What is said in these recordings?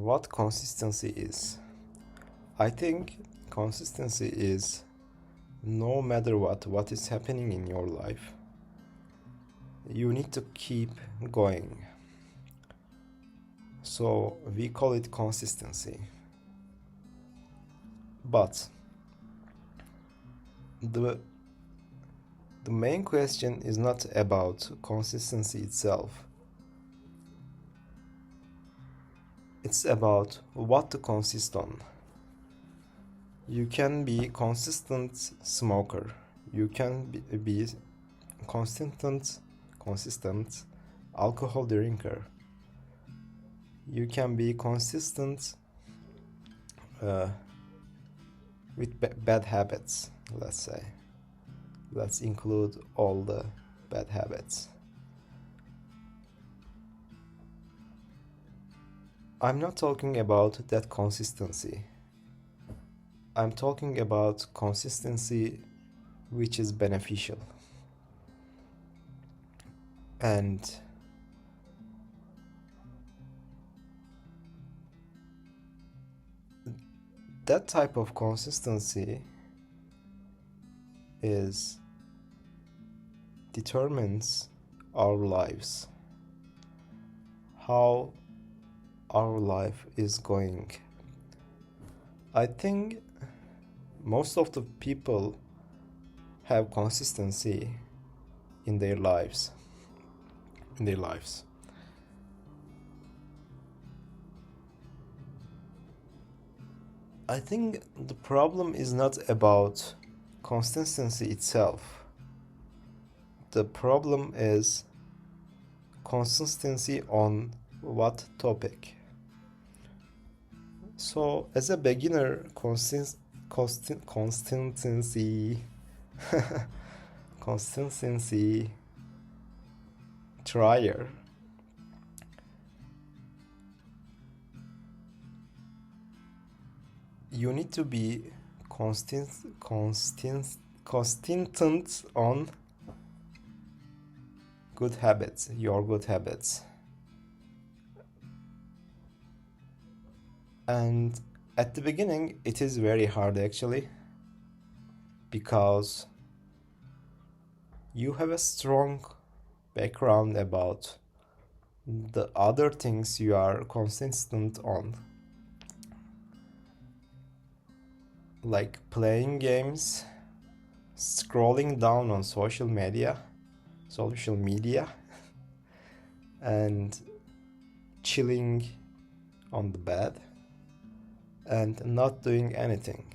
What consistency is? I think consistency is no matter what is happening in your life, you need to keep going. So we call it consistency. But the main question is not about consistency itself. It's about what to consist on. You can be consistent smoker. You can be consistent alcohol drinker. You can be consistent with bad habits, let's say. Let's include all the bad habits. I'm not talking about that consistency. I'm talking about consistency which is beneficial. And that type of consistency determines our lives, how our life is going. I think most of the people have consistency in their lives. I think the problem is not about consistency itself. The problem is consistency on what topic. So, as a beginner, consistency trier, you need to be constant on good habits, your good habits. And at the beginning, it is very hard actually, because you have a strong background about the other things you are consistent on, like playing games, scrolling down on social media, and chilling on the bed and not doing anything.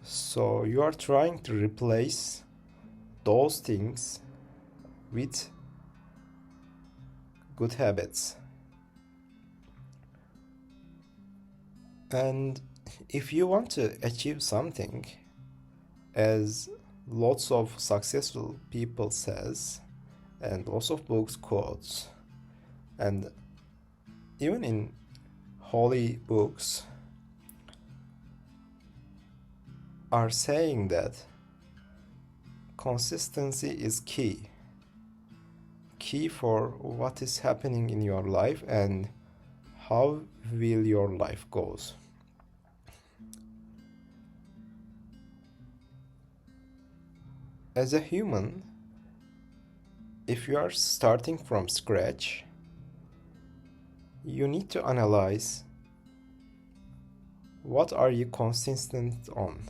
So you are trying to replace those things with good habits. And if you want to achieve something, as lots of successful people says, and lots of books quotes, and even in holy books are saying that consistency is key for what is happening in your life and how will your life goes. As a human, if you are starting from scratch, you need to analyze what are you consistent on.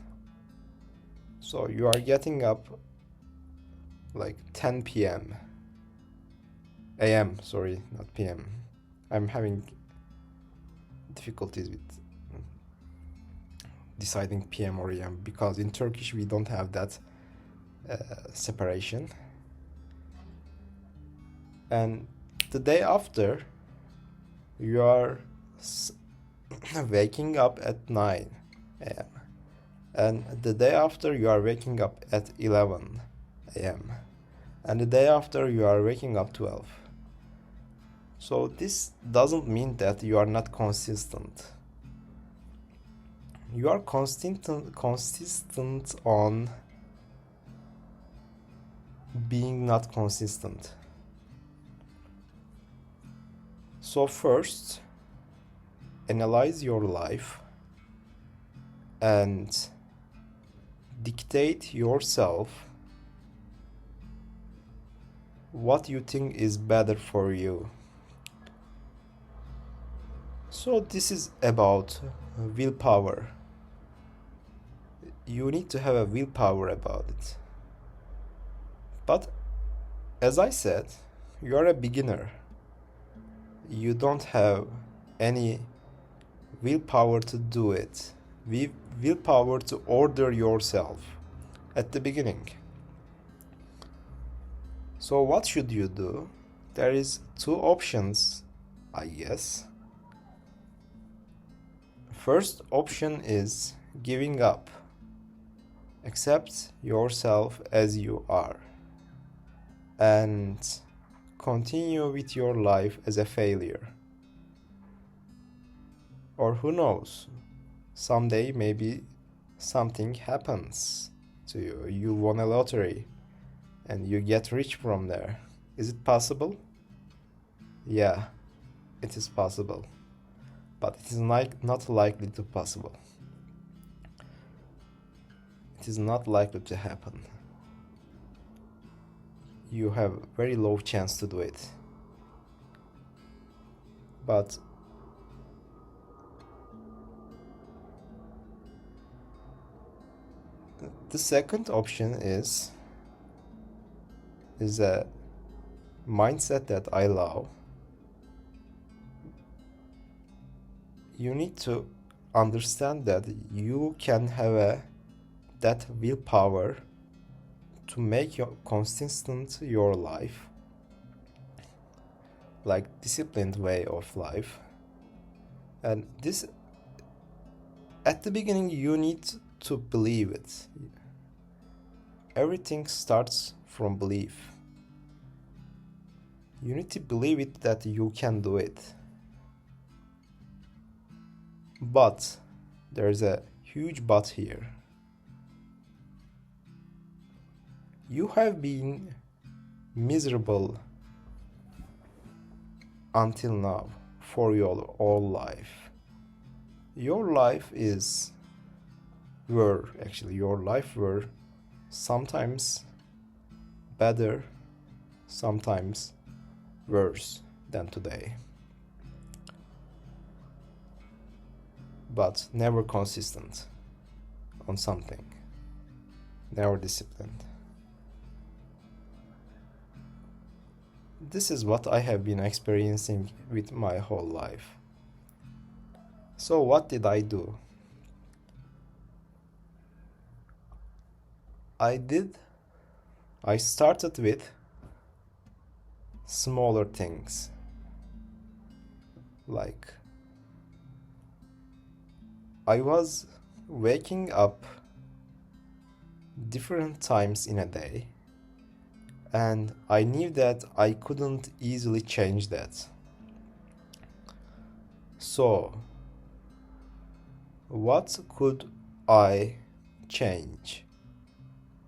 So you are getting up like 10 p.m. a.m. Sorry, not p.m. I'm having difficulties with deciding p.m. or a.m. because in Turkish we don't have that separation. And the day after, you are waking up at 9 a.m. And the day after, you are waking up at 11 a.m. And the day after, you are waking up 12. So this doesn't mean that you are not consistent. You are consistent on being not consistent. So first, analyze your life and dictate yourself what you think is better for you. So this is about willpower. You need to have a willpower about it. But as I said, you are a beginner. You don't have any willpower to do it. Willpower to order yourself at the beginning. So what should you do? There is two options, I guess. First option is giving up. Accept yourself as you are and continue with your life as a failure. Or who knows, someday maybe something happens to you. You won a lottery and you get rich from there. Is it possible? Yeah, it is possible. But it is not likely to possible. It is not likely to happen. You have very low chance to do it. But the second option is a mindset that I love. You need to understand that you can have that willpower to make your consistent your life, like disciplined way of life. And this, at the beginning, you need to believe it. Everything starts from belief. You need to believe it that you can do it. But there's a huge but here. You have been miserable until now for your whole life. Your life were sometimes better, sometimes worse than today. But never consistent on something, never disciplined. This is what I have been experiencing with my whole life. So what did I do? I started with smaller things, like I was waking up different times in a day, and I knew that I couldn't easily change that. So, what could I change?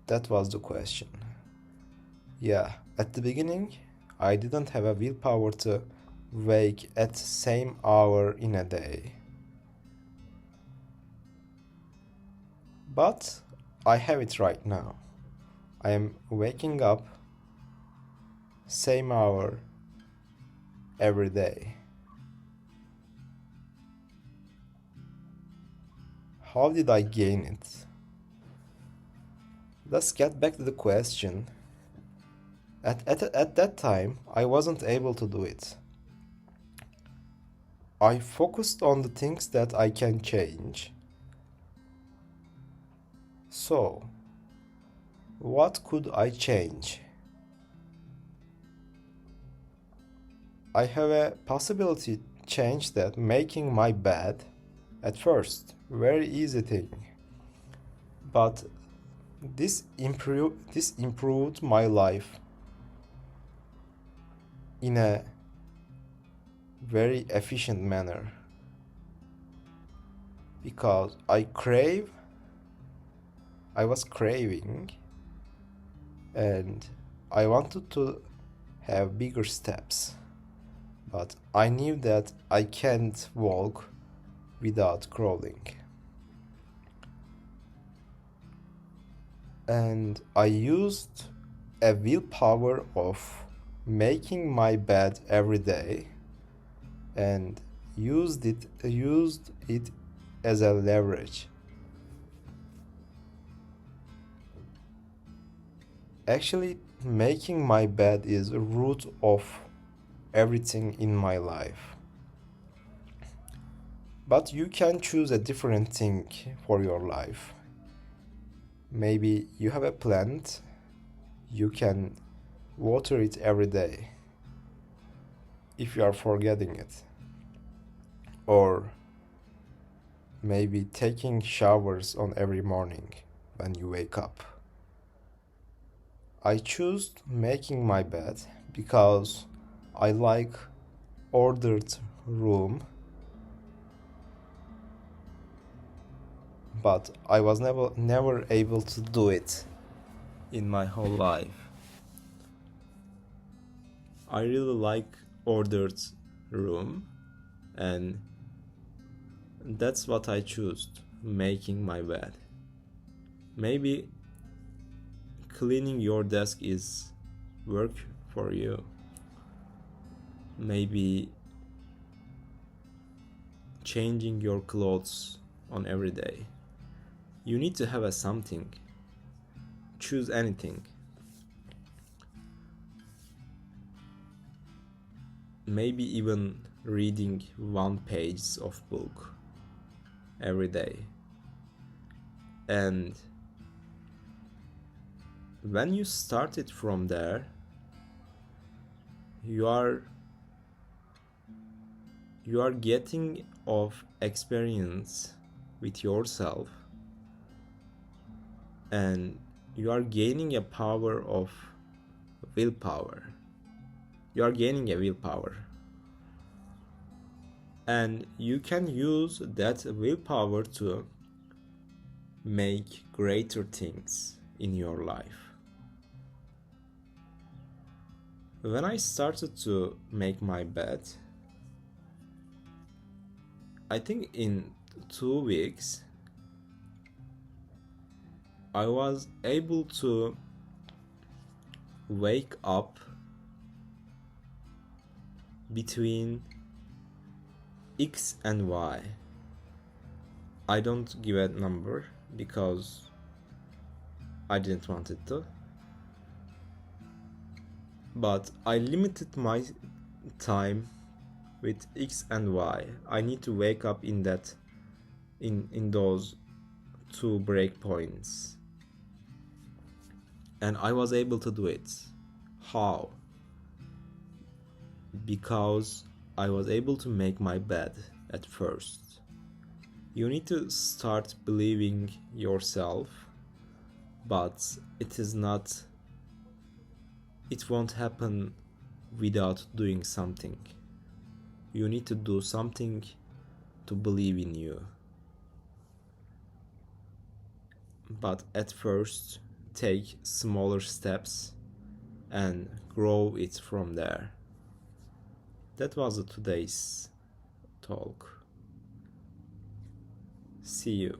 That was the question. Yeah, at the beginning, I didn't have a willpower to wake at same hour in a day. But I have it right now. I am waking up same hour every day. How did I gain it? Let's get back to the question. At that time, I wasn't able to do it. I focused on the things that I can change. So, what could I change? I have a possibility to change that, making my bed at first. Very easy thing. But this improved my life in a very efficient manner, because I was craving, and I wanted to have bigger steps, but I knew that I can't walk without crawling. And I used a willpower of making my bed every day and used it as a leverage. Actually, making my bed is the root of everything in my life. But you can choose a different thing for your life. Maybe you have a plant, you can water it every day if you are forgetting it. Or maybe taking showers on every morning when you wake up. I choose making my bed because I like ordered room, but I was never able to do it in my whole life. I really like ordered room, and that's what I choose, making my bed. Maybe cleaning your desk is work for you. Maybe changing your clothes on every day. You need to have a something. Choose anything. Maybe even reading one page of book every day. And when you start it from there, you are getting of experience with yourself, and you are gaining a power of willpower. You are gaining a willpower, and you can use that willpower to make greater things in your life. When I started to make my bed, I think in 2 weeks I was able to wake up between X and Y. I don't give a number because I didn't want it to. But I limited my time with X and Y. I need to wake up in those 2 breakpoints. And I was able to do it. How? Because I was able to make my bed at first. You need to start believing yourself, but it won't happen without doing something. You need to do something to believe in you. But at first, take smaller steps and grow it from there. That was today's talk. See you.